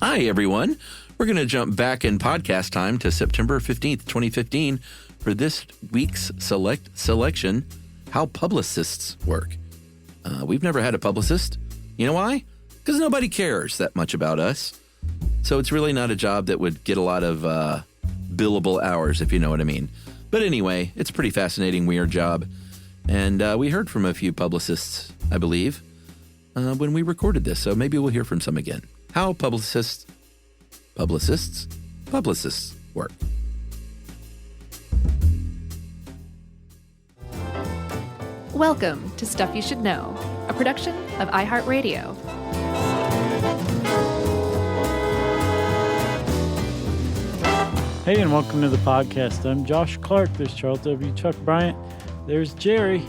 Hi, everyone. We're going to jump back in podcast time to September 15th, 2015 for this week's selection, How Publicists Work. We've never had a publicist. You know why? Because nobody cares that much about us. So it's really not a job that would get a lot of billable hours, if you know what I mean. But anyway, it's a pretty fascinating, weird job. And we heard from a few publicists, I believe, when we recorded this. So maybe we'll hear from some again. How publicists work. Welcome to Stuff You Should Know, a production of iHeartRadio. Hey, and welcome to the podcast. I'm Josh Clark. There's Charles W. Chuck Bryant. There's Jerry.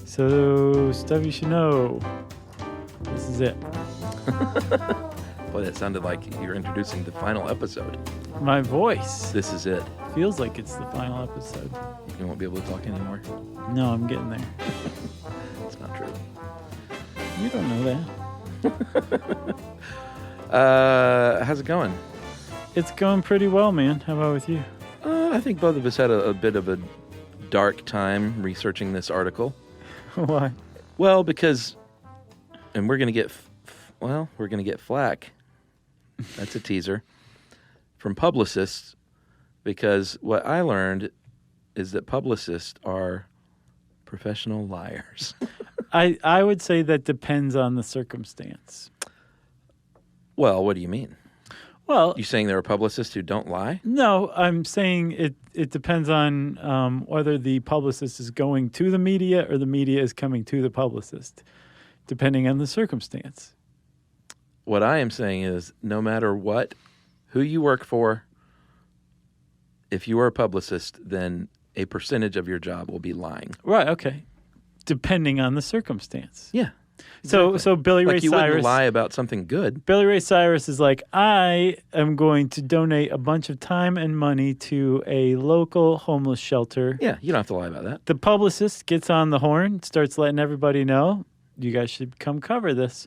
So, Stuff You Should Know. This is it. Boy, that sounded like you're introducing the final episode. My voice. This is it. Feels like it's the final episode. You won't be able to talk anymore. No, I'm getting there. It's not true. You don't know that. How's it going? It's going pretty well, man. How about with you? I think both of us had a bit of a dark time researching this article. Why? Well, because, and we're going to get flack. That's a teaser. From Publicists, because what I learned is that publicists are professional liars. I would say that depends on the circumstance. Well, what do you mean? Well, You saying there are publicists who don't lie? No, I'm saying it depends on whether the publicist is going to the media or the media is coming to the publicist, depending on the circumstance. What I am saying is no matter who you work for, if you are a publicist, then a percentage of your job will be lying. Right, okay. Depending on the circumstance. Yeah. Exactly. So Billy Ray Cyrus... you Cyrus... wouldn't lie about something good. Billy Ray Cyrus is like, I am going to donate a bunch of time and money to a local homeless shelter. Yeah, you don't have to lie about that. The publicist gets on the horn, starts letting everybody know, you guys should come cover this.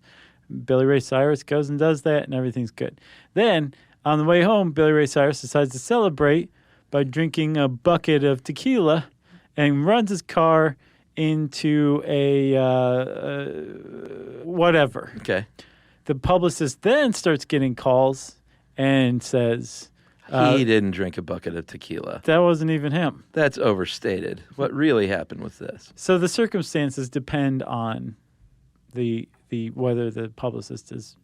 Billy Ray Cyrus goes and does that, and everything's good. Then, on the way home, Billy Ray Cyrus decides to celebrate by drinking a bucket of tequila and runs his car into a whatever. Okay. The publicist then starts getting calls and says... he didn't drink a bucket of tequila. That wasn't even him. That's overstated. What really happened with this? So the circumstances depend on the whether the publicist is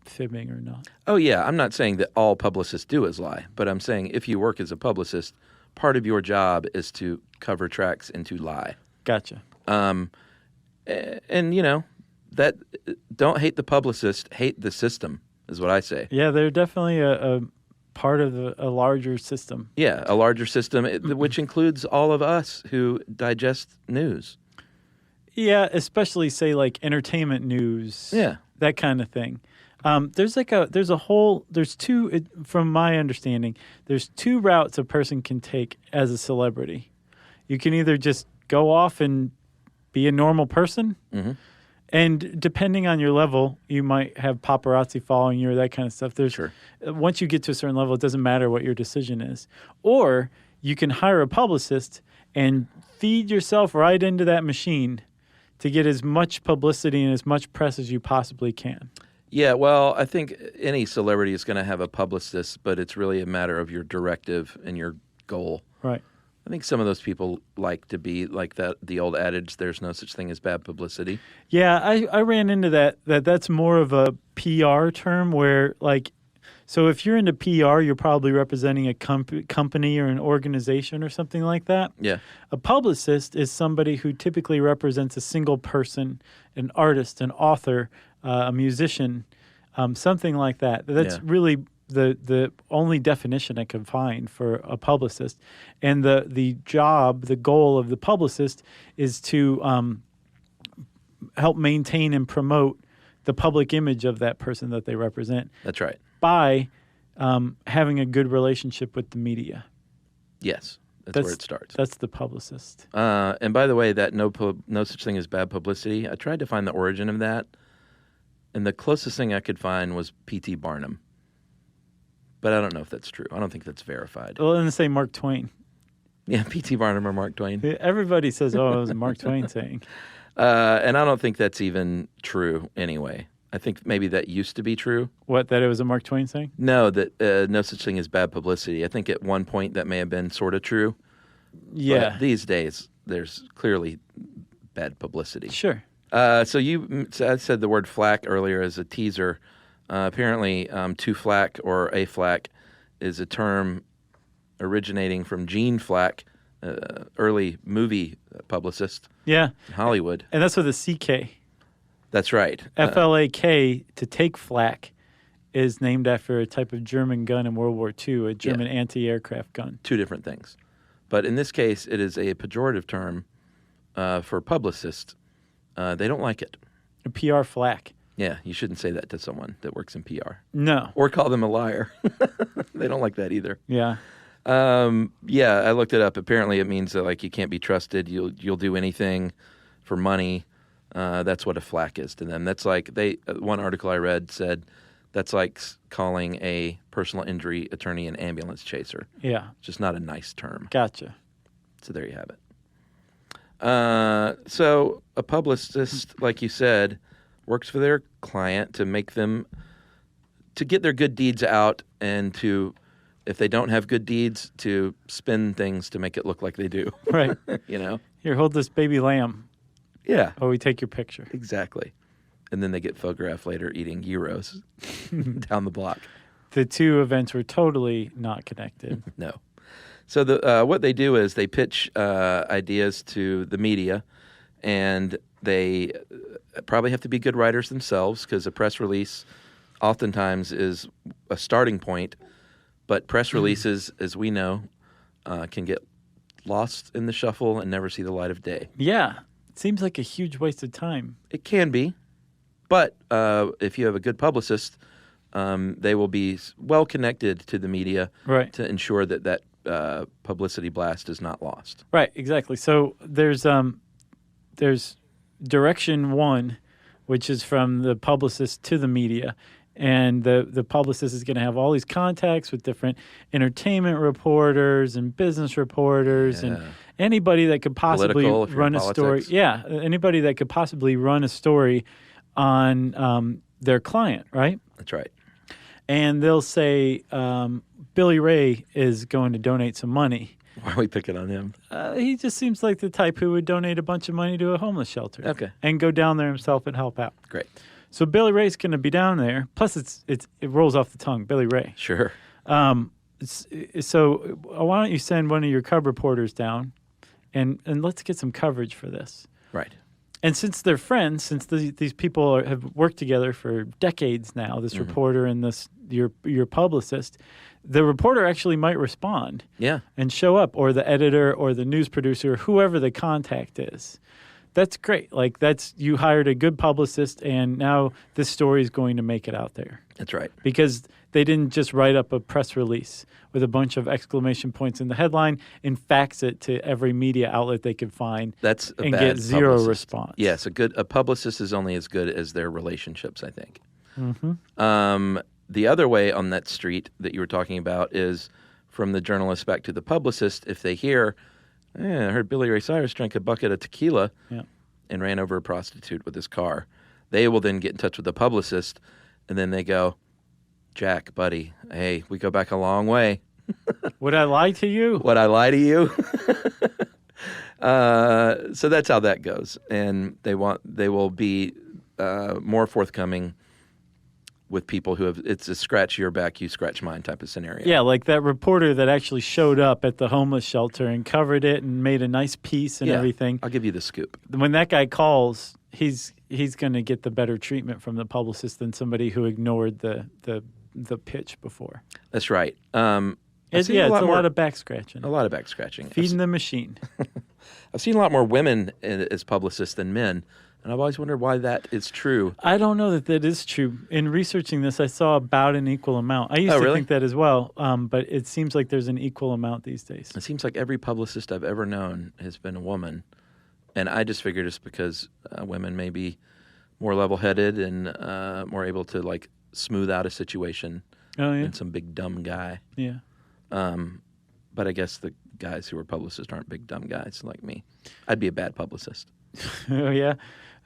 fibbing or not. Oh, yeah. I'm not saying that all publicists do is lie, but I'm saying if you work as a publicist, part of your job is to cover tracks and to lie. Gotcha. And that don't hate the publicist, hate the system is what I say. Yeah, they're definitely a part of a larger system. Yeah, a larger system, which includes all of us who digest news. Yeah, especially say like entertainment news. Yeah, that kind of thing. There's two, from my understanding, there's two routes a person can take as a celebrity. You can either just go off and be a normal person, mm-hmm. and depending on your level, you might have paparazzi following you or that kind of stuff. Sure. Once you get to a certain level, it doesn't matter what your decision is. Or you can hire a publicist and feed yourself right into that machine to get as much publicity and as much press as you possibly can. Yeah, well, I think any celebrity is going to have a publicist, but it's really a matter of your directive and your goal. Right. I think some of those people like to be like that. The old adage, there's no such thing as bad publicity. Yeah, I ran into that's more of a PR term where, like, so if you're into PR, you're probably representing a company or an organization or something like that. Yeah. A publicist is somebody who typically represents a single person, an artist, an author, a musician, something like that. That's really the only definition I can find for a publicist. And the goal of the publicist is to help maintain and promote the public image of that person that they represent. That's right. By having a good relationship with the media. Yes, that's where it starts. That's the publicist. And by the way, that no such thing as bad publicity, I tried to find the origin of that, and the closest thing I could find was P.T. Barnum. But I don't know if that's true. I don't think that's verified. Well, and say Mark Twain. Yeah, P.T. Barnum or Mark Twain. Everybody says, "Oh, it was a Mark Twain saying." And I don't think that's even true anyway. I think maybe that used to be true. What, that it was a Mark Twain saying? No, that no such thing as bad publicity. I think at one point that may have been sort of true. Yeah. But these days, there's clearly bad publicity. Sure. So I said the word flack earlier as a teaser. Apparently, to flack or a flack is a term originating from Gene Flack, early movie publicist Yeah. in Hollywood. And that's with a CK. That's right. FLAK, to take flak, is named after a type of German gun in World War II, a German anti-aircraft gun. Two different things. But in this case, it is a pejorative term for publicists. They don't like it. A PR flak. Yeah, you shouldn't say that to someone that works in PR. No. Or call them a liar. They don't like that either. Yeah. Yeah, I looked it up. Apparently, it means that like you can't be trusted. You'll do anything for money. That's what a flack is to them. That's like one article I read said that's like calling a personal injury attorney an ambulance chaser. Yeah. It's just not a nice term. Gotcha. So there you have it. So a publicist, like you said, works for their client to get their good deeds out and to, if they don't have good deeds, to spin things to make it look like they do. Right. You know? Here, hold this baby lamb. Yeah. Oh, we take your picture. Exactly. And then they get photographed later eating gyros down the block. The two events were totally not connected. No. So what they do is they pitch ideas to the media, and they probably have to be good writers themselves because a press release oftentimes is a starting point. But press releases, as we know, can get lost in the shuffle and never see the light of day. Yeah. It seems like a huge waste of time. It can be. But if you have a good publicist, they will be well connected to the media to ensure that publicity blast is not lost. Right, exactly. So there's direction one, which is from the publicist to the media. And the publicist is going to have all these contacts with different entertainment reporters and business reporters and anybody that could possibly run a story. Yeah, anybody that could possibly run a story on their client, right? That's right. And they'll say, Billy Ray is going to donate some money. Why are we picking on him? He just seems like the type who would donate a bunch of money to a homeless shelter. Okay. And go down there himself and help out. Great. So Billy Ray's going to be down there. Plus, it rolls off the tongue, Billy Ray. Sure. So why don't you send one of your cub reporters down, and let's get some coverage for this. Right. And since they're friends, since these people have worked together for decades now, this reporter and this your publicist, the reporter actually might respond. Yeah. And show up, or the editor or the news producer, whoever the contact is. That's great. Like you hired a good publicist, and now this story is going to make it out there. That's right. Because they didn't just write up a press release with a bunch of exclamation points in the headline and fax it to every media outlet they could find. That's a and bad get zero publicist. response. Yes, a publicist is only as good as their relationships, I think. Mm-hmm. The other way on that street that you were talking about is from the journalist back to the publicist. If they hear, I heard Billy Ray Cyrus drank a bucket of tequila and ran over a prostitute with his car, they will then get in touch with the publicist, and then they go, Jack, buddy, hey, we go back a long way. Would I lie to you? Would I lie to you? So that's how that goes. And they will be more forthcoming with people who have, it's a scratch your back, you scratch mine type of scenario. Yeah, like that reporter that actually showed up at the homeless shelter and covered it and made a nice piece and everything. I'll give you the scoop. When that guy calls, he's going to get the better treatment from the publicist than somebody who ignored the pitch before. That's right. It's a lot of back scratching. A lot of back scratching. Feeding the machine. I've seen a lot more women as publicists than men, and I've always wondered why that is true. I don't know that is true. In researching this, I saw about an equal amount. I used to think that as well, but it seems like there's an equal amount these days. It seems like every publicist I've ever known has been a woman, and I just figured it's because women may be more level-headed and more able to like smooth out a situation Oh, yeah. than some big dumb guy. Yeah. But I guess the guys who are publicists aren't big dumb guys like me. I'd be a bad publicist. Oh, yeah.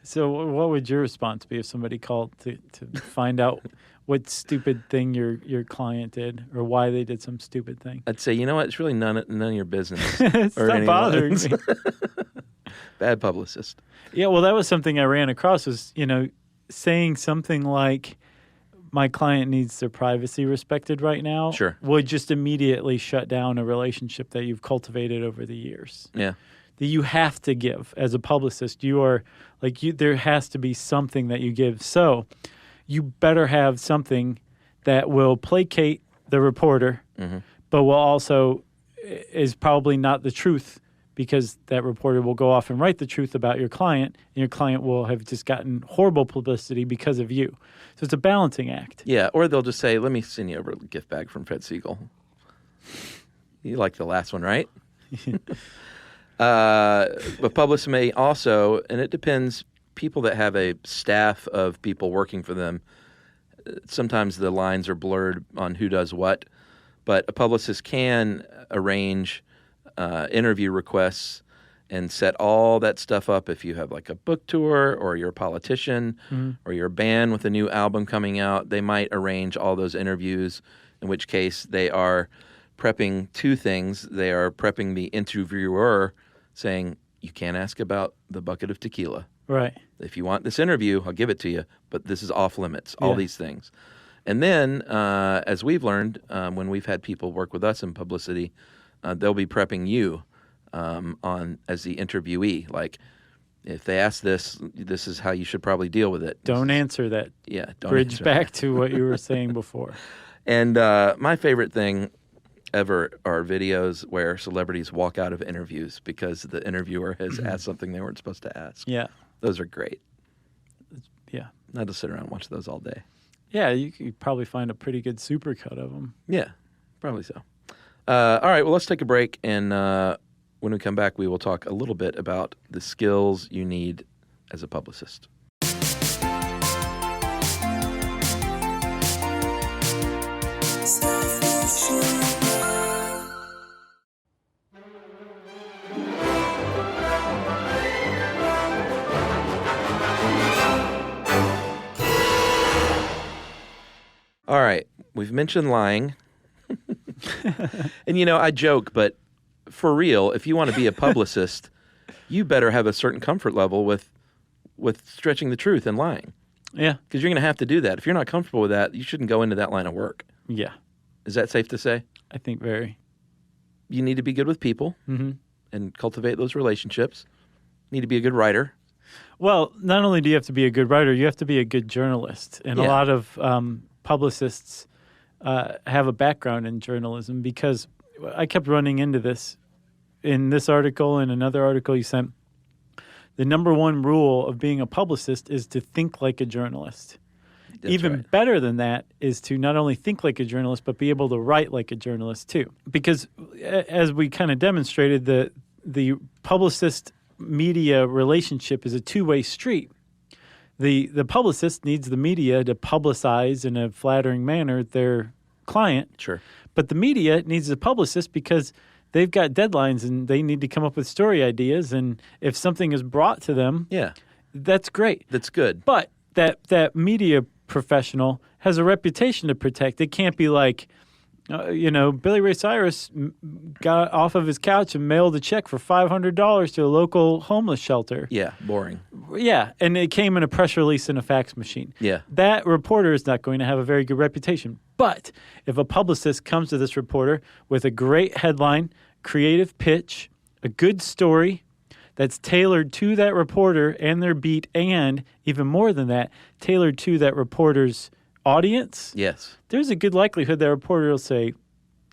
So what would your response be if somebody called to find out what stupid thing your client did or why they did some stupid thing? I'd say, you know what? It's really none of your business. Stop bothering me. Bad publicist. Yeah, well, that was something I ran across was, saying something like, my client needs their privacy respected right now. Sure. Would just immediately shut down a relationship that you've cultivated over the years. Yeah. That you have to give as a publicist. You are there has to be something that you give. So you better have something that will placate the reporter, but will also is probably not the truth, because that reporter will go off and write the truth about your client, and your client will have just gotten horrible publicity because of you. So it's a balancing act. Yeah, or they'll just say, let me send you over a gift bag from Fred Siegel. You like the last one, right? But publicists may also, and it depends, people that have a staff of people working for them, sometimes the lines are blurred on who does what, but a publicist can arrange interview requests and set all that stuff up. If you have like a book tour or you're a politician or you're a band with a new album coming out, they might arrange all those interviews, in which case they are prepping two things. They are prepping the interviewer, saying, you can't ask about the bucket of tequila. Right. If you want this interview, I'll give it to you, but this is off limits, all these things. And then, as we've learned, when we've had people work with us in publicity, they'll be prepping you on as the interviewee. Like, if they ask this is how you should probably deal with it. Don't answer that. Yeah. Don't Bridge answer back to what you were saying before. And my favorite thing ever are videos where celebrities walk out of interviews because the interviewer has asked something they weren't supposed to ask. Yeah. Those are great. Yeah. I'd just sit around and watch those all day. Yeah, you could probably find a pretty good supercut of them. Yeah, probably so. All right, well, let's take a break, and when we come back, we will talk a little bit about the skills you need as a publicist. All right, we've mentioned lying. And, I joke, but for real, if you want to be a publicist, you better have a certain comfort level with stretching the truth and lying. Yeah. Because you're going to have to do that. If you're not comfortable with that, you shouldn't go into that line of work. Yeah. Is that safe to say? I think very. You need to be good with people and cultivate those relationships. You need to be a good writer. Well, not only do you have to be a good writer, you have to be a good journalist. And a lot of publicists have a background in journalism, because I kept running into this in this article and another article you sent. The number one rule of being a publicist is to think like a journalist. That's Even right. better than that is to not only think like a journalist, but be able to write like a journalist too. Because as we kind of demonstrated, the publicist-media relationship is a two-way street. The publicist needs the media to publicize in a flattering manner their client. Sure. But the media needs the publicist because they've got deadlines and they need to come up with story ideas. And if something is brought to them, that's great. That's good. But that media professional has a reputation to protect. It can't be like, Billy Ray Cyrus got off of his couch and mailed a check for $500 to a local homeless shelter. Yeah, boring. Yeah, and it came in a press release in a fax machine. Yeah. That reporter is not going to have a very good reputation. But if a publicist comes to this reporter with a great headline, creative pitch, a good story that's tailored to that reporter and their beat, and even more than that, tailored to that reporter's audience, yes, there's a good likelihood that reporter will say,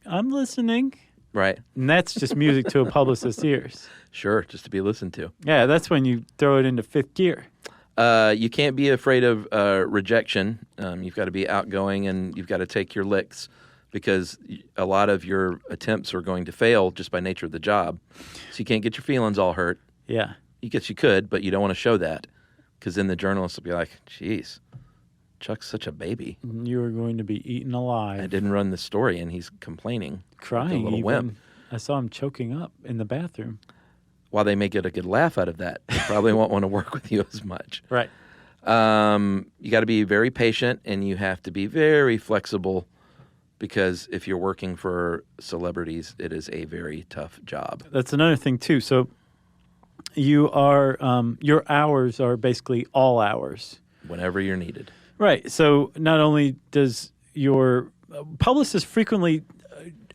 I'm listening. Right. And that's just music to a publicist's ears. Sure, just to be listened to. Yeah, that's when you throw it into fifth gear. You can't be afraid of rejection. You've got to be outgoing, and you've got to take your licks, because a lot of your attempts are going to fail just by nature of the job. So you can't get your feelings all hurt. Yeah. You could, but you don't want to show that, because then the journalists will be like, geez, Chuck's such a baby. You are going to be eaten alive. I didn't run the story, and he's complaining. Crying, like a little even. wimp. I saw him choking up in the bathroom. While they may get a good laugh out of that, they probably won't want to work with you as much. Right. You got to be very patient, and you have to be very flexible, because if you're working for celebrities, it is a very tough job. That's another thing, too. So you are your hours are basically all hours. Whenever you're needed. Right. So not only does your publicist frequently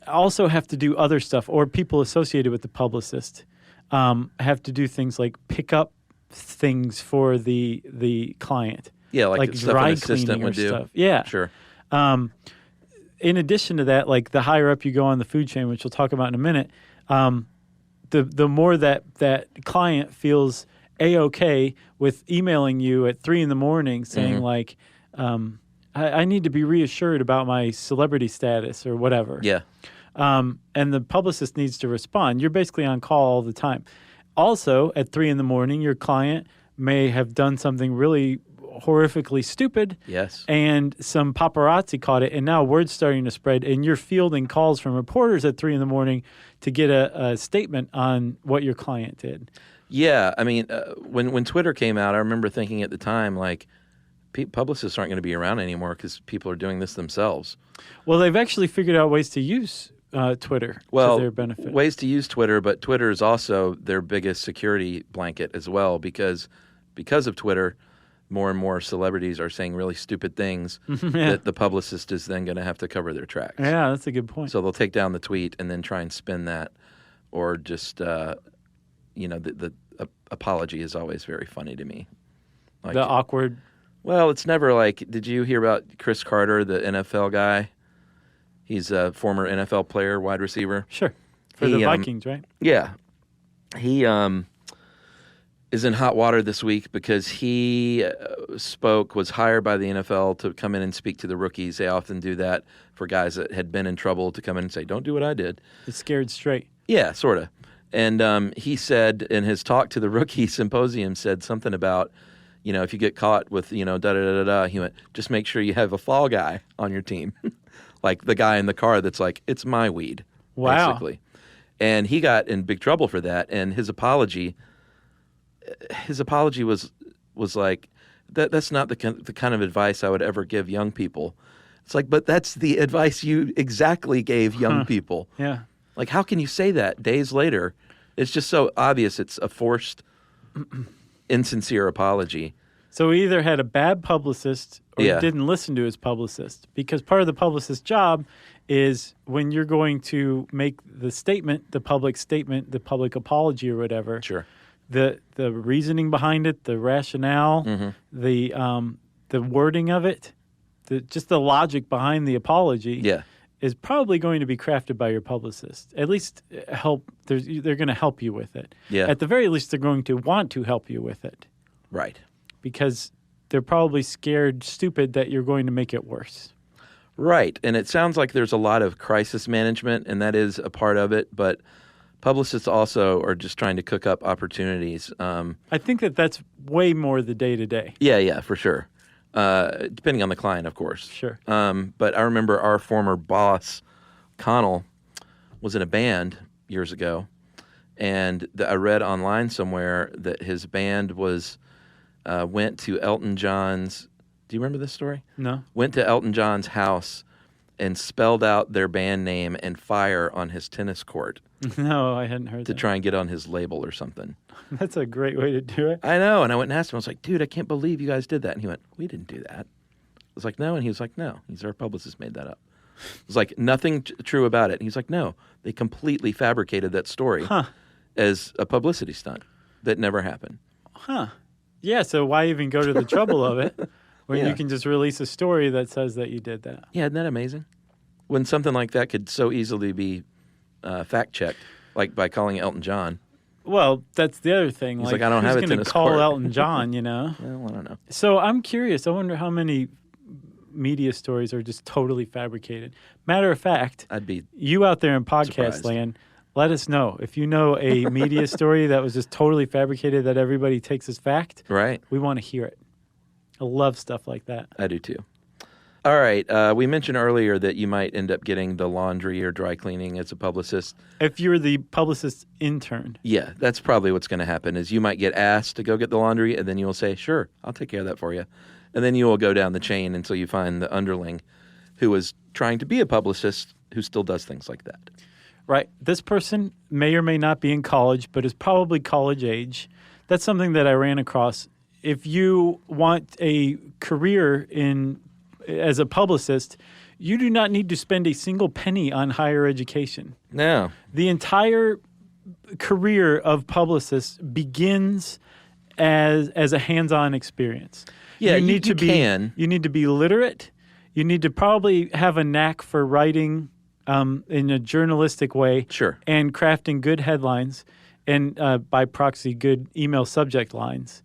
also have to do other stuff, or people associated with the publicist have to do things like pick up things for the client. Yeah, like stuff dry an assistant cleaning or would do. stuff. Yeah. Sure. In addition to that, like the higher up you go on the food chain, which we'll talk about in a minute, the more that client feels A-okay with emailing you at 3 a.m. saying like, I need to be reassured about my celebrity status or whatever. Yeah. And the publicist needs to respond. You're basically on call all the time. Also, at 3 a.m, your client may have done something really horrifically stupid. Yes. And some paparazzi caught it, and now word's starting to spread, and you're fielding calls from reporters at 3 a.m. to get a statement on what your client did. Yeah. I mean, when Twitter came out, I remember thinking at the time, like, publicists aren't going to be around anymore because people are doing this themselves. Well, they've actually figured out ways to use Twitter to their benefit. Ways to use Twitter, but Twitter is also their biggest security blanket as well, because of Twitter, more and more celebrities are saying really stupid things that the publicist is then going to have to cover their tracks. Yeah, that's a good point. So they'll take down the tweet and then try and spin that, or just, the apology is always very funny to me. Like, the awkward. Well, it's never like, did you hear about Chris Carter, the NFL guy? He's a former NFL player, wide receiver. Sure. For the Vikings, right? Yeah. He is in hot water this week because he was hired by the NFL to come in and speak to the rookies. They often do that for guys that had been in trouble, to come in and say, don't do what I did. It's scared straight. Yeah, sort of. And he said in his talk to the rookie symposium, said something about, if you get caught with, da-da-da-da-da, he went, just make sure you have a fall guy on your team. Like the guy in the car that's like, it's my weed, basically. And he got in big trouble for that. And his apology was like, that's not the kind of advice I would ever give young people. It's like, but that's the advice you exactly gave young people. Yeah. Like, how can you say that days later? It's just so obvious it's a forced, insincere apology. So he either had a bad publicist or he didn't listen to his publicist. Because part of the publicist's job is when you're going to make the statement, the public apology or whatever. Sure. The reasoning behind it, the rationale, the wording of it, just the logic behind the apology is probably going to be crafted by your publicist. At least they're going to help you with it. Yeah. At the very least, they're going to want to help you with it. Right. Because they're probably scared stupid that you're going to make it worse. Right. And it sounds like there's a lot of crisis management, and that is a part of it, but publicists also are just trying to cook up opportunities. I think that's way more the day-to-day. Yeah, for sure. Depending on the client, of course. Sure. But I remember our former boss, Connell, was in a band years ago, and I read online somewhere that his band went to Elton John's. Do you remember this story? No. Went to Elton John's house and spelled out their band name and fire on his tennis court. No, I hadn't heard that. To try and get on his label or something. That's a great way to do it. I know. And I went and asked him, I was like, dude, I can't believe you guys did that. And he went, we didn't do that. I was like, no. And he was like, no. Our publicist made that up. It was like nothing true about it. And he's like, no. They completely fabricated that story as a publicity stunt that never happened. Huh. Yeah, so why even go to the trouble of it when you can just release a story that says that you did that? Yeah, isn't that amazing? When something like that could so easily be fact-checked, like by calling Elton John. Well, that's the other thing. He's like, I don't have a tennis who's going to call court? Elton John, Well, I don't know. So I'm curious. I wonder how many media stories are just totally fabricated. Matter of fact, I'd be you out there in podcast surprised. land, let us know. If you know a media story that was just totally fabricated that everybody takes as fact, right. we want to hear it. I love stuff like that. I do too. All right. We mentioned earlier that you might end up getting the laundry or dry cleaning as a publicist. If you're the publicist intern. Yeah, that's probably what's going to happen is you might get asked to go get the laundry, and then you'll say, sure, I'll take care of that for you. And then you will go down the chain until you find the underling who is trying to be a publicist who still does things like that. Right. This person may or may not be in college, but is probably college age. That's something that I ran across. If you want a career as a publicist, you do not need to spend a single penny on higher education. No. The entire career of publicists begins as a hands-on experience. Yeah, you need to be literate. You need to probably have a knack for writing in a journalistic way. Sure. And crafting good headlines and by proxy good email subject lines.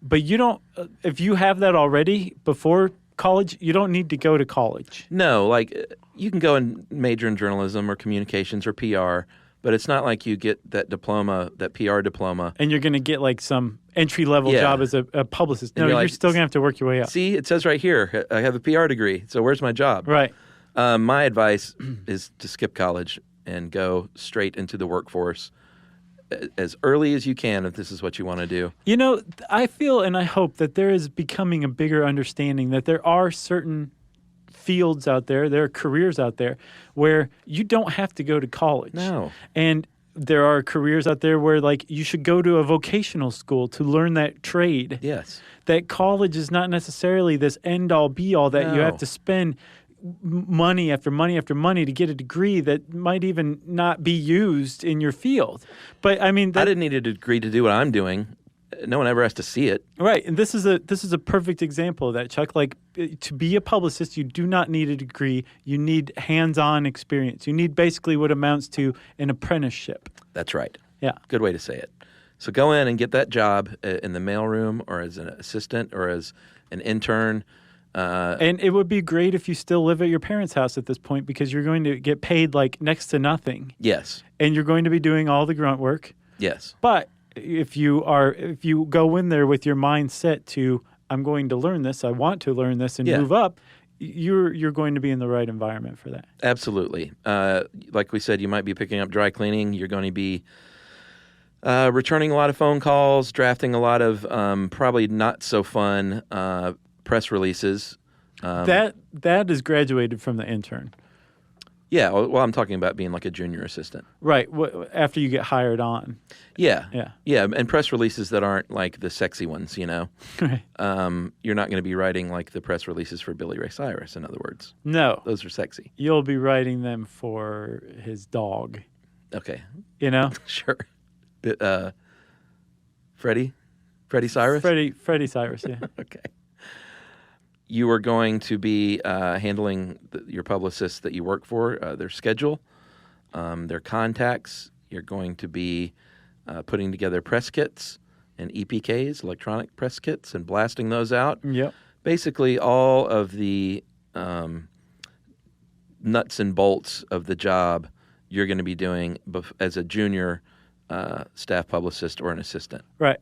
But you don't if you have that already before college, you don't need to go to college. No, like you can go and major in journalism or communications or PR, but it's not like you get that diploma, that PR diploma. And you're going to get like some entry-level job as a publicist. No, you're still going to have to work your way up. See, it says right here, I have a PR degree, so where's my job? Right. My advice is to skip college and go straight into the workforce as early as you can if this is what you want to do. You know, I feel and I hope that there is becoming a bigger understanding that there are certain fields out there are careers out there where you don't have to go to college. No. And there are careers out there where, like, you should go to a vocational school to learn that trade. Yes. That college is not necessarily this end-all, be-all that you have to spend money after money after money to get a degree that might even not be used in your field. But I mean, I didn't need a degree to do what I'm doing. No one ever has to see it. Right, and this is a perfect example of that, Chuck. Like, to be a publicist, you do not need a degree. You need hands-on experience. You need basically what amounts to an apprenticeship. That's right. Yeah. Good way to say it. So go in and get that job in the mailroom or as an assistant or as an intern. And it would be great if you still live at your parents' house at this point because you're going to get paid like next to nothing. Yes. And you're going to be doing all the grunt work. Yes. But if you go in there with your mindset to, I'm going to learn this, I want to learn this and move up, you're going to be in the right environment for that. Absolutely. Like we said, you might be picking up dry cleaning. You're going to be returning a lot of phone calls, drafting a lot of probably not so fun press releases. That is graduated from the intern. Yeah, well, I'm talking about being like a junior assistant. Right, after you get hired on. Yeah. Yeah. Yeah, and press releases that aren't like the sexy ones, you know? Right. You're not going to be writing like the press releases for Billy Ray Cyrus, in other words. No. Those are sexy. You'll be writing them for his dog. Okay. You know? Sure. Freddie Cyrus? Freddie Cyrus, yeah. Okay. You are going to be handling your publicists that you work for, their schedule, their contacts. You're going to be putting together press kits and EPKs, electronic press kits, and blasting those out. Yep. Basically, all of the nuts and bolts of the job you're going to be doing as a junior staff publicist or an assistant. Right.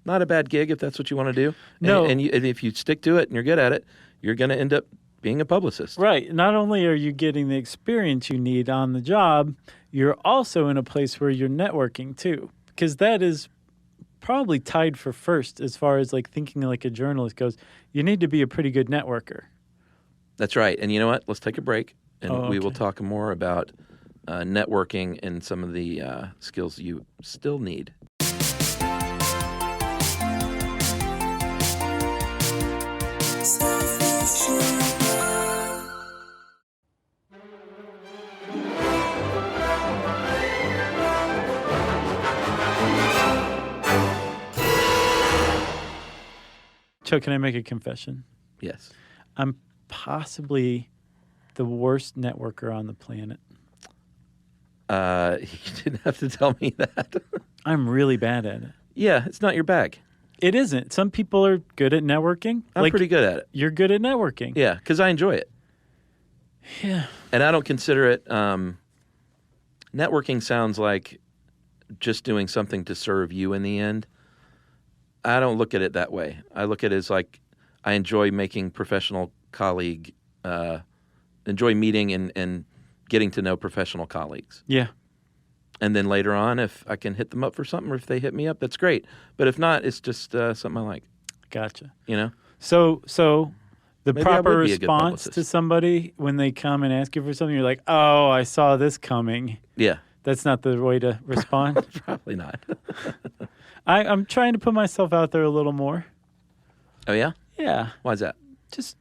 Not a bad gig if that's what you want to do. No. And if you stick to it and you're good at it, you're going to end up being a publicist. Right. Not only are you getting the experience you need on the job, you're also in a place where you're networking too, because that is probably tied for first as far as like thinking like a journalist goes. You need to be a pretty good networker. That's right. And you know what? Let's take a break, and we will Okay. talk more about networking and some of the skills you still need. Chuck, can I make a confession? Yes. I'm possibly the worst networker on the planet. You didn't have to tell me that. I'm really bad at it. Yeah, it's not your bag. It isn't. Some people are good at networking. I'm pretty good at it. You're good at networking. Yeah, because I enjoy it. Yeah. And I don't consider it networking sounds like just doing something to serve you in the end. I don't look at it that way. I look at it as like I enjoy making enjoy meeting and getting to know professional colleagues. Yeah. And then later on, if I can hit them up for something or if they hit me up, that's great. But if not, it's just something I like. Gotcha. So the maybe proper I would be a good response publicist. to somebody when they come and ask you for something, you're like, oh, I saw this coming. Yeah. That's not the way to respond. Probably not. I'm trying to put myself out there a little more. Oh, yeah? Yeah. Why is that? Just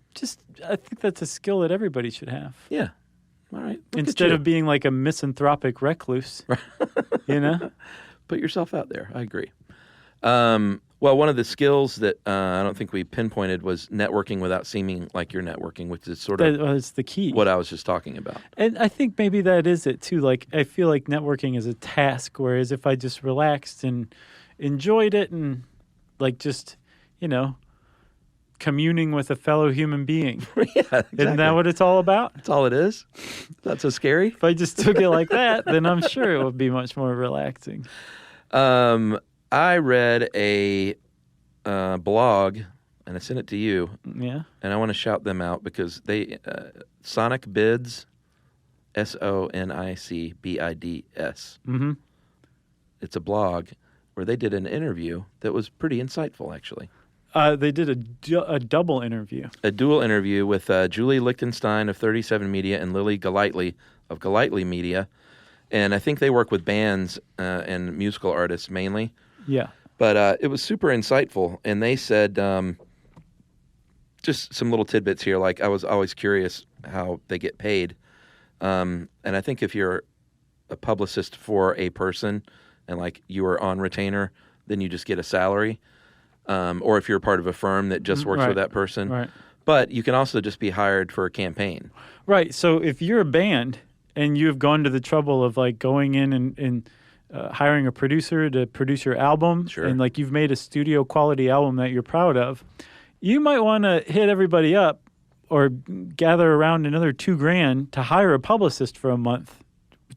I think that's a skill that everybody should have. Yeah. All right. Look at Instead you. of being like a misanthropic recluse. Put yourself out there. I agree. Well, one of the skills that I don't think we pinpointed was networking without seeming like you're networking, which is sort of That's the key. what I was just talking about. And I think maybe that is it too. Like, I feel like networking is a task, whereas if I just relaxed and enjoyed it and like just, communing with a fellow human being. Yeah, exactly. Isn't that what it's all about? That's all it is? Not so scary? If I just took it like that, then I'm sure it would be much more relaxing. I read a blog, and I sent it to you. Yeah. And I want to shout them out because they, Sonic Bids, SONICBIDS. Mm-hmm. It's a blog where they did an interview that was pretty insightful, actually. They did a double interview. A dual interview with Julie Lichtenstein of 37 Media and Lily Golightly of Golightly Media. And I think they work with bands and musical artists mainly. Yeah. But it was super insightful. And they said, just some little tidbits here, like I was always curious how they get paid. And I think if you're a publicist for a person and like you are on retainer, then you just get a salary. Or if you're part of a firm that just works with that person. Right. But you can also just be hired for a campaign. Right. So if you're a band and you've gone to the trouble of like going in and hiring a producer to produce your album, Sure. and like you've made a studio quality album that you're proud of, you might want to hit everybody up or gather around another $2,000 to hire a publicist for a month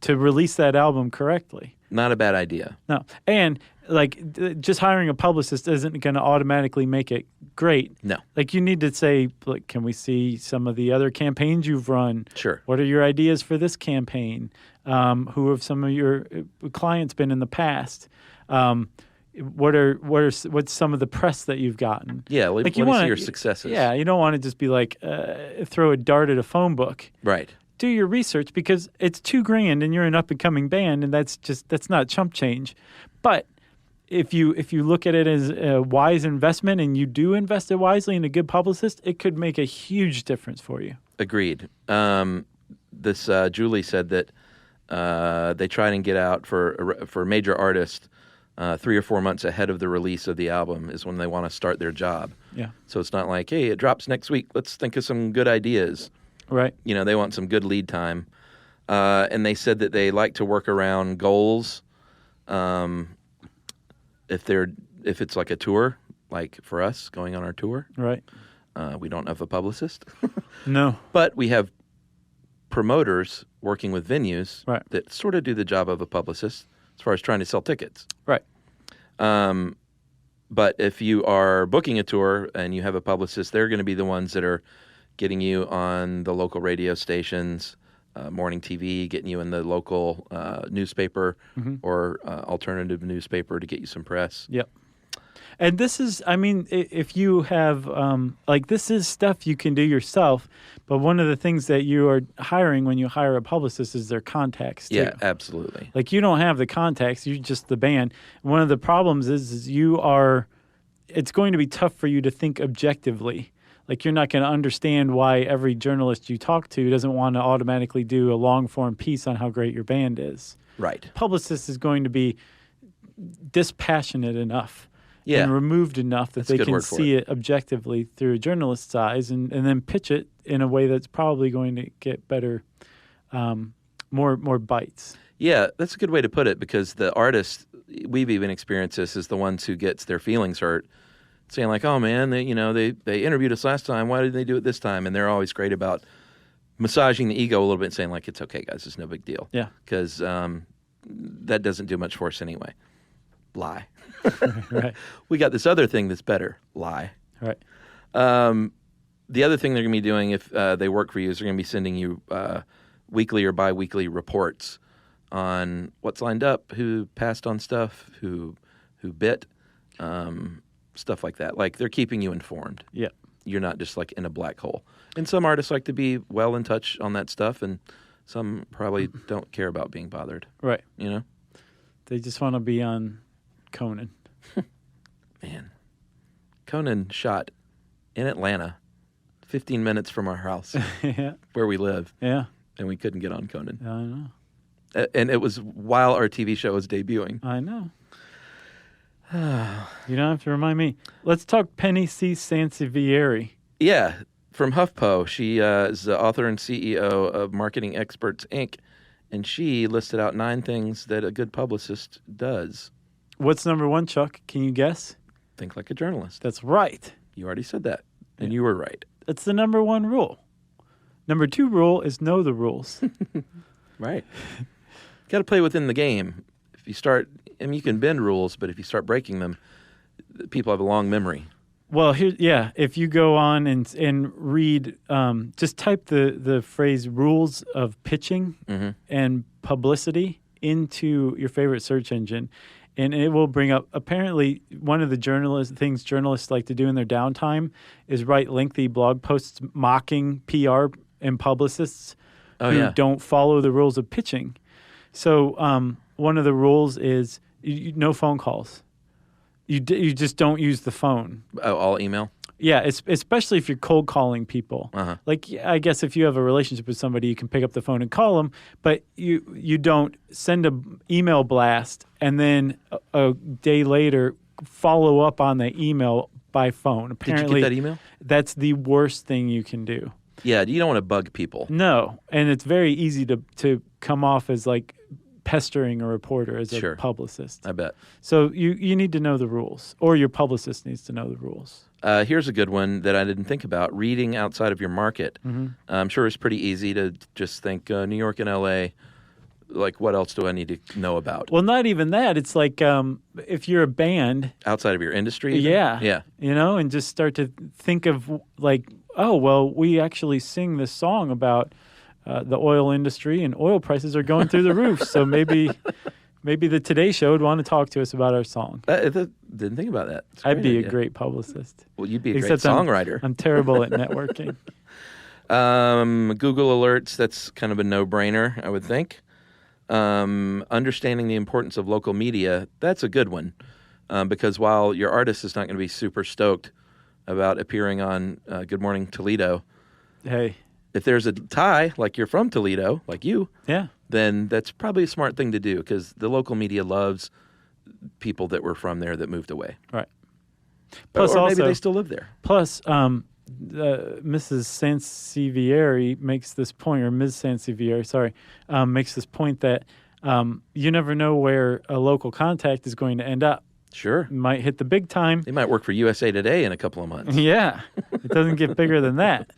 to release that album correctly. Not a bad idea. No. And like just hiring a publicist isn't going to automatically make it great. No. Like you need to say, like, can we see some of the other campaigns you've run? Sure. What are your ideas for this campaign? Who have some of your clients been in the past? What's some of the press that you've gotten? Yeah, like you want to see your successes. Yeah, you don't want to just be like throw a dart at a phone book. Right. Do your research because it's $2,000 and you're an up and coming band, and that's not chump change. But if you look at it as a wise investment and you do invest it wisely in a good publicist, it could make a huge difference for you. Agreed. This Julie said that they try and get out for major artists 3 or 4 months ahead of the release of the album is when they want to start their job. Yeah. So it's not like, hey, it drops next week. Let's think of some good ideas. Right. They want some good lead time. And they said that they like to work around goals. If it's like a tour, like for us going on our tour, Right. we don't have a publicist. No. But we have promoters working with venues Right. that sort of do the job of a publicist as far as trying to sell tickets. Right. But if you are booking a tour and you have a publicist, they're going to be the ones that are getting you on the local radio stations, morning TV, getting you in the local newspaper or alternative newspaper to get you some press. Yep. And this is, I mean, if you have, this is stuff you can do yourself, but one of the things that you are hiring when you hire a publicist is their contacts, too. Yeah, absolutely. Like, you don't have the contacts, you're just the band. One of the problems is it's going to be tough for you to think objectively. Like, you're not going to understand why every journalist you talk to doesn't want to automatically do a long-form piece on how great your band is. Right. Publicist is going to be dispassionate enough. Yeah. And removed enough that That's a they good can word for see it objectively through a journalist's eyes and then pitch it in a way that's probably going to get better, more bites. Yeah, that's a good way to put it because the artists, we've even experienced this, is the ones who gets their feelings hurt, saying like, oh man, they interviewed us last time, why didn't they do it this time? And they're always great about massaging the ego a little bit and saying like, it's okay guys, it's no big deal. Yeah. Because that doesn't do much for us anyway. Lie. Right. We got this other thing that's better. Lie. Right. The other thing they're going to be doing if they work for you is they're going to be sending you weekly or biweekly reports on what's lined up, who passed on stuff, who bit, stuff like that. Like they're keeping you informed. Yeah. You're not just like in a black hole. And some artists like to be well in touch on that stuff, and some probably don't care about being bothered. Right. You know? They just want to be on Conan. Man. Conan shot in Atlanta, 15 minutes from our house, Yeah. where we live, Yeah. and we couldn't get on Conan. I know. And it was while our TV show was debuting. I know. You don't have to remind me. Let's talk Penny C. Sansevieri. Yeah, from HuffPo. She is the author and CEO of Marketing Experts, Inc., and she listed out 9 things that a good publicist does. What's number 1, Chuck? Can you guess? Think like a journalist. That's right. You already said that, and you were right. That's the number 1 rule. Number 2 rule is know the rules. Right. Got to play within the game. If you start, I mean, you can bend rules, but if you start breaking them, people have a long memory. Well, if you go on and read, just type the phrase rules of pitching and publicity into your favorite search engine, and it will bring up, apparently, one of the things journalists like to do in their downtime is write lengthy blog posts mocking PR and publicists who don't follow the rules of pitching. So one of the rules is no phone calls. You just don't use the phone. Oh, all email? Yeah, especially if you're cold calling people. Like, I guess if you have a relationship with somebody, you can pick up the phone and call them, but you don't send an email blast and then a day later follow up on the email by phone. Apparently, did you get that email? That's the worst thing you can do. Yeah, you don't want to bug people. No, and it's very easy to come off as like pestering a reporter as a publicist. I bet. So you need to know the rules, or your publicist needs to know the rules. Here's a good one that I didn't think about. Reading outside of your market. I'm sure it's pretty easy to just think New York and L.A., like what else do I need to know about? Well, not even that. It's like if you're a band. Outside of your industry? Even? Yeah. Yeah. You know, and just start to think of like, oh, well, we actually sing this song about the oil industry and oil prices are going through the roof. So maybe the Today Show would want to talk to us about our song. Didn't think about that. I'd be a great publicist. Well, you'd be a great songwriter. I'm terrible at networking. Google Alerts, that's kind of a no-brainer, I would think. Understanding the importance of local media, that's a good one. Because while your artist is not going to be super stoked about appearing on Good Morning Toledo, hey, if there's a tie, like you're from Toledo, like you, yeah, then that's probably a smart thing to do because the local media loves people that were from there that moved away. Right. Plus, or also, maybe they still live there. Plus, Mrs. Sansevieri makes this point, or Ms. Sansevieri, sorry, makes this point that you never know where a local contact is going to end up. Sure. Might hit the big time. They might work for USA Today in a couple of months. Yeah. It doesn't get bigger than that.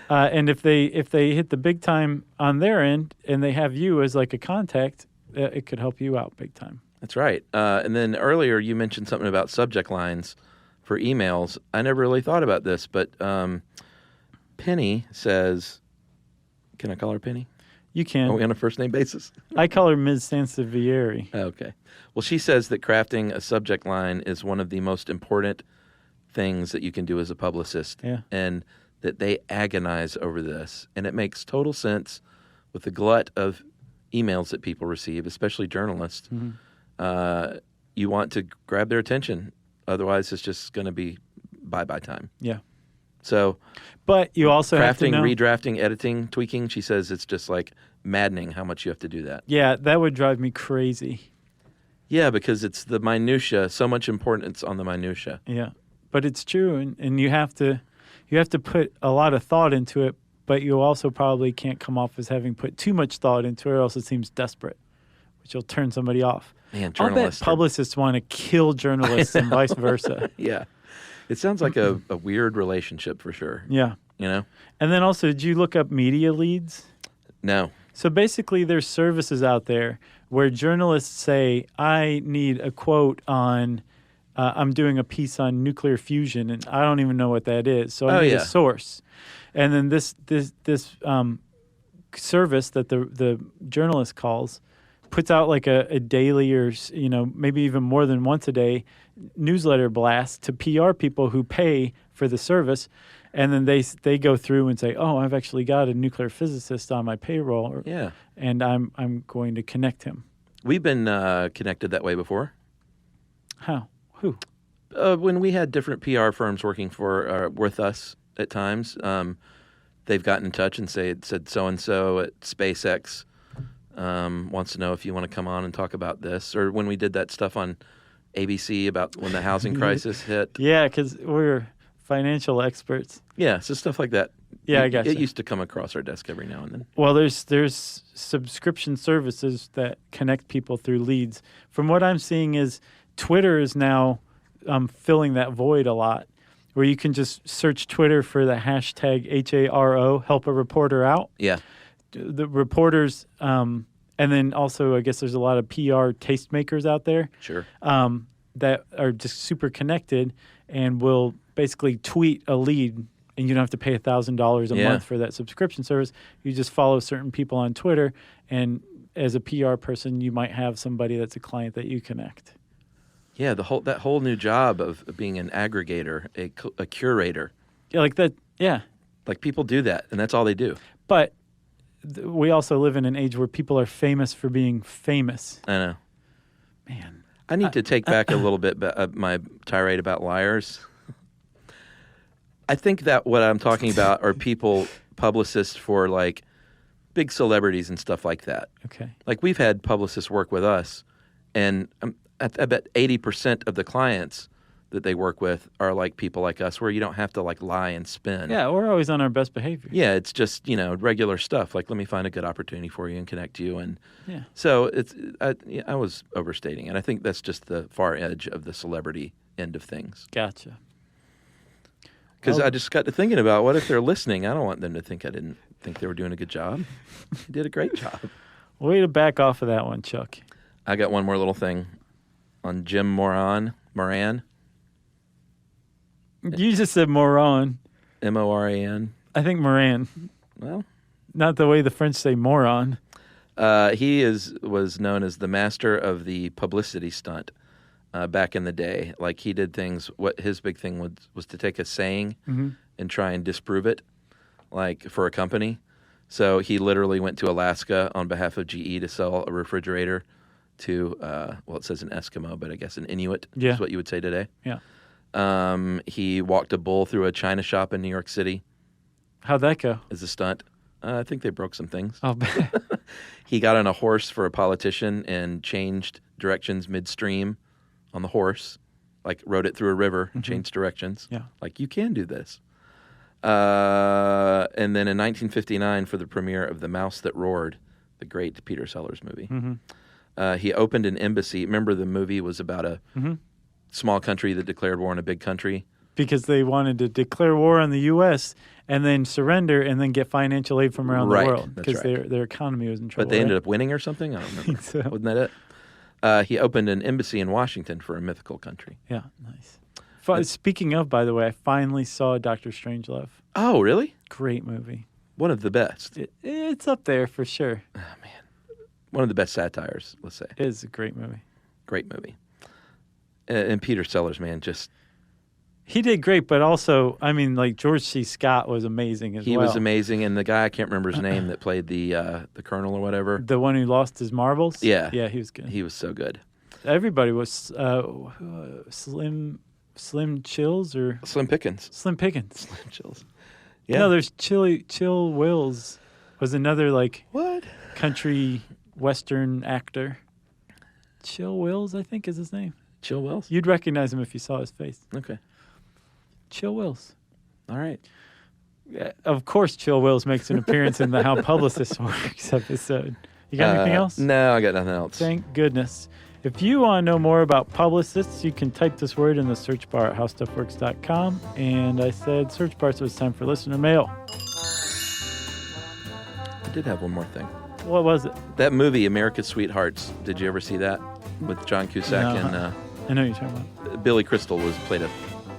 And if they hit the big time on their end and they have you as like a contact, it could help you out big time. That's right. And then earlier you mentioned something about subject lines for emails. I never really thought about this, but Penny says, can I call her Penny? You can. Are we on a first-name basis? I call her Ms. Sansevieri. Okay. Well, she says that crafting a subject line is one of the most important things that you can do as a publicist. Yeah. And that they agonize over this. And it makes total sense with the glut of emails that people receive, especially journalists. Mm-hmm. You want to grab their attention. Otherwise, it's just going to be bye-bye time. Yeah. So, but you also have to know. Crafting, redrafting, editing, tweaking, she says it's just like maddening how much you have to do that. Yeah, that would drive me crazy. Yeah, because it's the minutia, so much importance on the minutia. Yeah, but it's true, and you have to put a lot of thought into it, but you also probably can't come off as having put too much thought into it, or else it seems desperate, which will turn somebody off. Man, I'll bet publicists want to kill journalists and vice versa. Yeah. It sounds like a weird relationship for sure. Yeah. You know? And then also, did you look up media leads? No. So basically, there's services out there where journalists say, I need a quote on I'm doing a piece on nuclear fusion, and I don't even know what that is. So I need a source. And then this service that the journalist calls puts out like a daily or, maybe even more than once a day newsletter blast to PR people who pay for the service. And then they go through and say, oh, I've actually got a nuclear physicist on my payroll. And I'm going to connect him. We've been connected that way before. How? Who? When we had different PR firms working with us at times, they've gotten in touch and said so-and-so at SpaceX wants to know if you want to come on and talk about this. Or when we did that stuff on ABC about when the housing crisis hit. Yeah, because we're financial experts. Yeah, so stuff like that. Yeah, I gotcha. It used to come across our desk every now and then. Well, there's subscription services that connect people through leads. From what I'm seeing is Twitter is now filling that void a lot, where you can just search Twitter for the hashtag HARO, help a reporter out. Yeah. The reporters, and then also I guess there's a lot of PR tastemakers out there. Sure. That are just super connected and will basically tweet a lead, and you don't have to pay $1,000 a month for that subscription service. You just follow certain people on Twitter, and as a PR person, you might have somebody that's a client that you connect. Yeah, that whole new job of being an aggregator, a curator. Yeah, like that. Yeah, like people do that, and that's all they do. But we also live in an age where people are famous for being famous. I know. Man, I need to take back a little bit my tirade about liars. I think that what I'm talking about are people, publicists for like big celebrities and stuff like that. Okay. Like we've had publicists work with us, and I bet 80% of the clients that they work with are like people like us, where you don't have to like lie and spin. Yeah, we're always on our best behavior. Yeah, it's just regular stuff. Like, let me find a good opportunity for you and connect you. And yeah. So I was overstating, and I think that's just the far edge of the celebrity end of things. Gotcha. Because I just got to thinking about what if they're listening. I don't want them to think I didn't think they were doing a good job. You did a great job. Way to back off of that one, Chuck. I got one more little thing on Jim Moran. You just said moron. Moran. I think Moran. Well, not the way the French say moron. He was known as the master of the publicity stunt back in the day. Like he did things. What his big thing was to take a saying and try and disprove it, like for a company. So he literally went to Alaska on behalf of GE to sell a refrigerator to, it says an Eskimo, but I guess an Inuit is what you would say today. Yeah. He walked a bull through a china shop in New York City. How'd that go? As a stunt. I think they broke some things. I'll bet. He got on a horse for a politician and changed directions midstream on the horse, like rode it through a river and changed directions. Yeah. Like, you can do this. And then in 1959, for the premiere of The Mouse That Roared, the great Peter Sellers movie, he opened an embassy. Remember, the movie was about a small country that declared war on a big country. Because they wanted to declare war on the U.S. and then surrender and then get financial aid from around the world. Because their economy was in trouble. But they ended up winning or something? I don't remember. So. Wasn't that it? He opened an embassy in Washington for a mythical country. Yeah, nice. Speaking of, by the way, I finally saw Dr. Strangelove. Oh, really? Great movie. One of the best. It's up there for sure. Oh, man. One of the best satires, let's say. It is a great movie. Great movie. And Peter Sellers, man, just... He did great, but also, I mean, like George C. Scott was amazing as well. He was amazing, and the guy, I can't remember his name, that played the colonel or whatever. The one who lost his marbles? Yeah. Yeah, he was good. He was so good. Everybody was Slim Chills or... Slim Pickens. Slim Pickens. Slim Chills. Yeah. No, there's Chill Wills was another, like... What? Country Western actor. Chill Wills, I think, is his name. Chill Wills? You'd recognize him if you saw his face. Okay. Chill Wills. All right. Of course, Chill Wills makes an appearance in the How Publicists Works episode. You got anything else? No, I got nothing else. Thank goodness. If you want to know more about Publicists, you can type this word in the search bar at howstuffworks.com. And I said search bar, so it's time for listener mail. I did have one more thing. What was it? That movie, America's Sweethearts. Did you ever see that with John Cusack and I know what you're talking about. Billy Crystal played a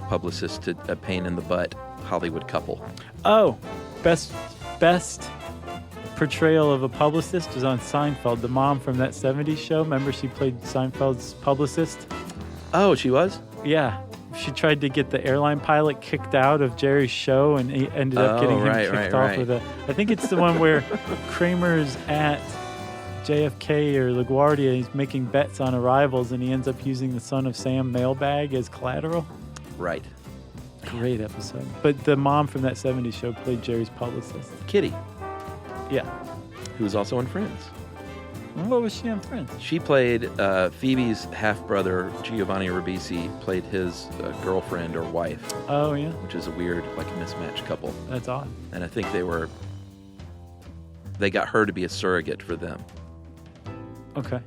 publicist to a pain in the butt Hollywood couple. Oh, best portrayal of a publicist was on Seinfeld. The mom from that 70s show. Remember she played Seinfeld's publicist? Oh, she was? Yeah. She tried to get the airline pilot kicked out of Jerry's show, and he ended up getting him kicked off with I think it's the one where Kramer's at JFK or LaGuardia. He's making bets on arrivals, and he ends up using the Son of Sam mailbag as collateral. Right. Great episode. But the mom from that 70s show played Jerry's publicist. Kitty. Yeah. Who was also in Friends. What was she on Friends? She played Phoebe's half-brother, Giovanni Ribisi, played his girlfriend or wife. Oh, yeah? Which is a weird, mismatched couple. That's odd. And I think they got her to be a surrogate for them. Okay.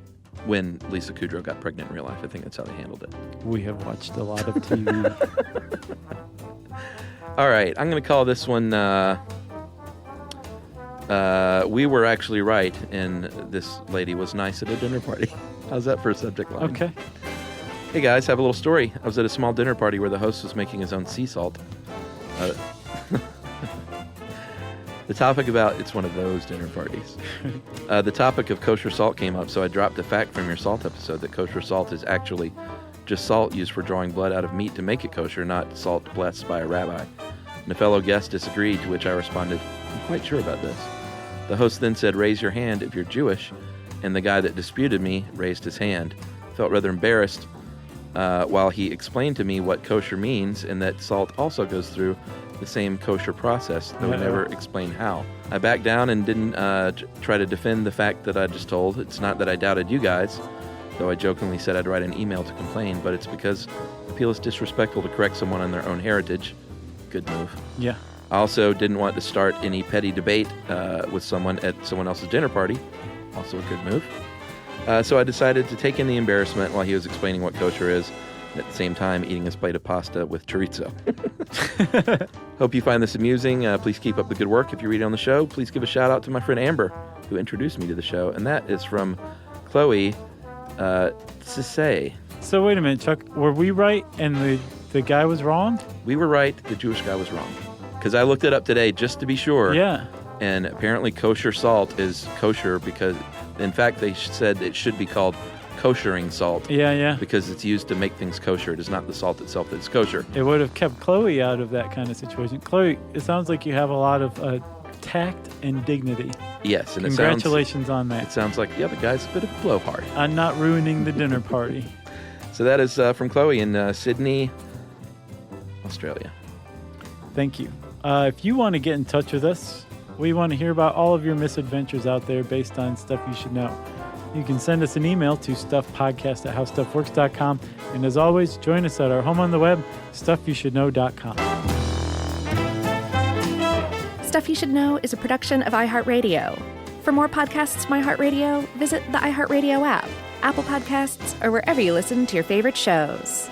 When Lisa Kudrow got pregnant in real life. I think that's how they handled it. We have watched a lot of TV. All right. I'm going to call this one... we were actually right, and this lady was nice at a dinner party. How's that for a subject line? Okay. Hey guys, have a little story. I was at a small dinner party where the host was making his own sea salt. The topic it's one of those dinner parties. The topic of kosher salt came up, so I dropped a fact from your salt episode that kosher salt is actually just salt used for drawing blood out of meat to make it kosher, not salt blessed by a rabbi. And a fellow guest disagreed, to which I responded, I'm quite sure about this. The host then said, raise your hand if you're Jewish, and the guy that disputed me raised his hand. Felt rather embarrassed while he explained to me what kosher means and that salt also goes through the same kosher process, though he never explained how. I backed down and didn't try to defend the fact that I just told. It's not that I doubted you guys, though I jokingly said I'd write an email to complain, but it's because I feel it's disrespectful to correct someone on their own heritage. Good move. Yeah. I also didn't want to start any petty debate with someone at someone else's dinner party. Also a good move. So I decided to take in the embarrassment while he was explaining what kosher is, and at the same time eating his plate of pasta with chorizo. Hope you find this amusing. Please keep up the good work. If you read it on the show, please give a shout out to my friend Amber, who introduced me to the show, and that is from Chloe Cisse. So wait a minute, Chuck. Were we right and the guy was wrong? We were right. The Jewish guy was wrong. Because I looked it up today just to be sure. Yeah. And apparently kosher salt is kosher because, in fact, they said it should be called koshering salt. Yeah, yeah. Because it's used to make things kosher. It is not the salt itself that's kosher. It would have kept Chloe out of that kind of situation. Chloe, it sounds like you have a lot of tact and dignity. Yes. And congratulations on that. It sounds like, yeah, the guy's a bit of a blowhard. On not ruining the dinner party. So that is from Chloe in Sydney, Australia. Thank you. If you want to get in touch with us, we want to hear about all of your misadventures out there based on stuff you should know. You can send us an email to stuffpodcast@howstuffworks.com. And as always, join us at our home on the web, stuffyoushouldknow.com. Stuff You Should Know is a production of iHeartRadio. For more podcasts from iHeartRadio, visit the iHeartRadio app, Apple Podcasts, or wherever you listen to your favorite shows.